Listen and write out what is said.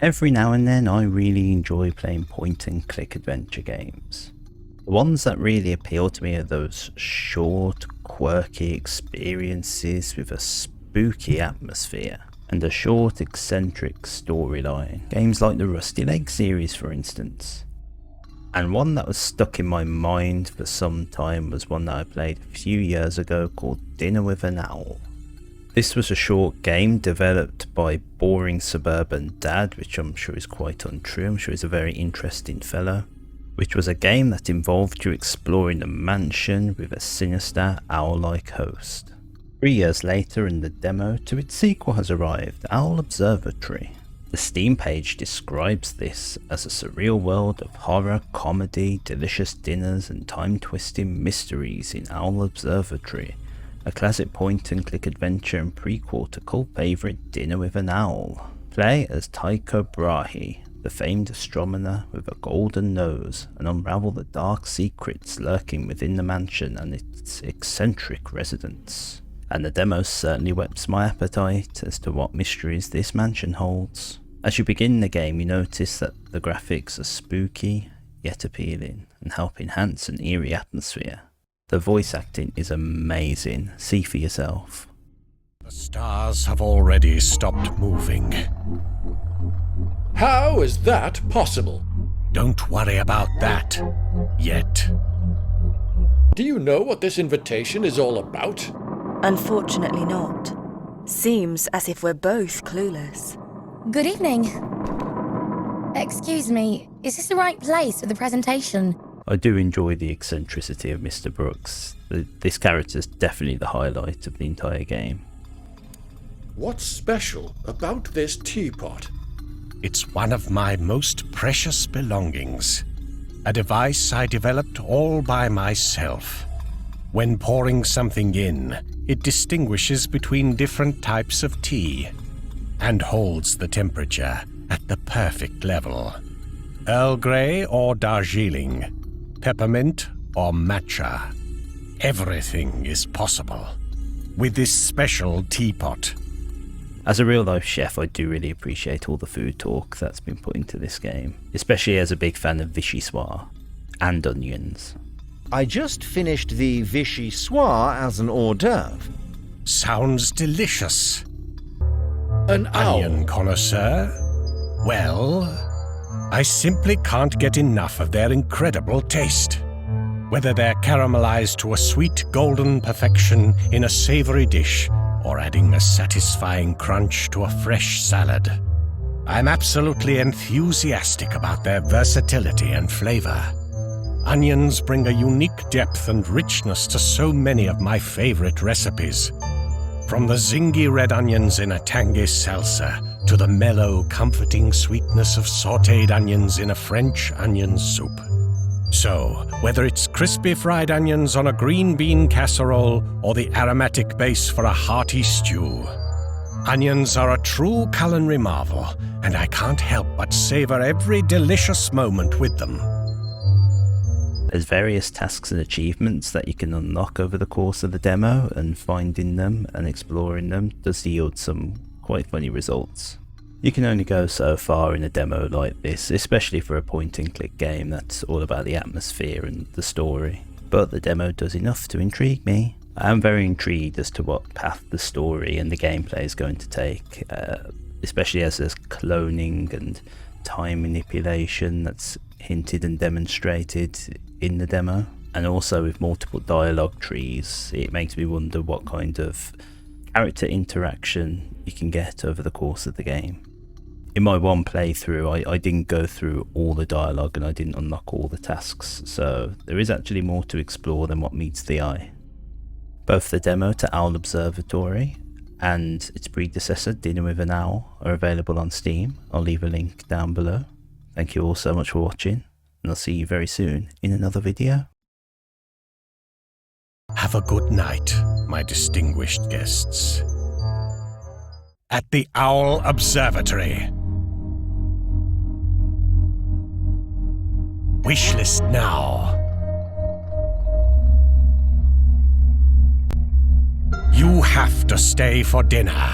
Every now and then I really enjoy playing point and click adventure games. The ones that really appeal to me are those short, quirky experiences with a spooky atmosphere and a short, eccentric storyline. Games like the Rusty Lake series, for instance. And one that was stuck in my mind for some time was one that I played a few years ago called Dinner with an Owl. This was a short game developed by Boring Suburban Dad, which I'm sure is quite untrue. I'm sure he's a very interesting fellow. Which was a game that involved you exploring a mansion with a sinister owl-like host. 3 years later, and the demo to its sequel has arrived, Owl Observatory. The Steam page describes this as a surreal world of horror, comedy, delicious dinners and time-twisting mysteries in Owl Observatory, a classic point-and-click adventure and prequel to cult favourite Dinner with an Owl. Play as Tycho Brahe, the famed astronomer with a golden nose, and unravel the dark secrets lurking within the mansion and its eccentric residents. And the demo certainly whets my appetite as to what mysteries this mansion holds. As you begin the game, you notice that the graphics are spooky yet appealing and help enhance an eerie atmosphere. The voice acting is amazing, see for yourself. The stars have already stopped moving. How is that possible? Don't worry about that, yet. Do you know what this invitation is all about? Unfortunately not. Seems as if we're both clueless. Good evening. Excuse me, is this the right place for the presentation? I do enjoy the eccentricity of Mr. Brooks. This character is definitely the highlight of the entire game. What's special about this teapot? It's one of my most precious belongings. A device I developed all by myself. When pouring something in, it distinguishes between different types of tea and holds the temperature at the perfect level. Earl Grey or Darjeeling, peppermint or matcha. Everything is possible with this special teapot. As a real-life chef, I do really appreciate all the food talk that's been put into this game, especially as a big fan of vichyssoise and onions. I just finished the vichyssoise as an hors d'oeuvre. Sounds delicious. An owl. Onion connoisseur? Well, I simply can't get enough of their incredible taste. Whether they're caramelized to a sweet golden perfection in a savory dish, or adding a satisfying crunch to a fresh salad. I'm absolutely enthusiastic about their versatility and flavor. Onions bring a unique depth and richness to so many of my favorite recipes. From the zingy red onions in a tangy salsa, to the mellow, comforting sweetness of sautéed onions in a French onion soup. So, whether it's crispy fried onions on a green bean casserole or the aromatic base for a hearty stew, onions are a true culinary marvel, and I can't help but savor every delicious moment with them. There's various tasks and achievements that you can unlock over the course of the demo, and finding them and exploring them does yield some quite funny results. You can only go so far in a demo like this, especially for a point and click game that's all about the atmosphere and the story. But the demo does enough to intrigue me. I am very intrigued as to what path the story and the gameplay is going to take, especially as there's cloning and time manipulation that's hinted and demonstrated in the demo. And also with multiple dialogue trees, it makes me wonder what kind of character interaction you can get over the course of the game. In my one playthrough, I didn't go through all the dialogue and I didn't unlock all the tasks, so there is actually more to explore than what meets the eye. Both the demo to Owl Observatory and its predecessor, Dinner with an Owl, are available on Steam. I'll leave a link down below. Thank you all so much for watching, and I'll see you very soon in another video. Have a good night, my distinguished guests. At the Owl Observatory. Wishlist now. You have to stay for dinner.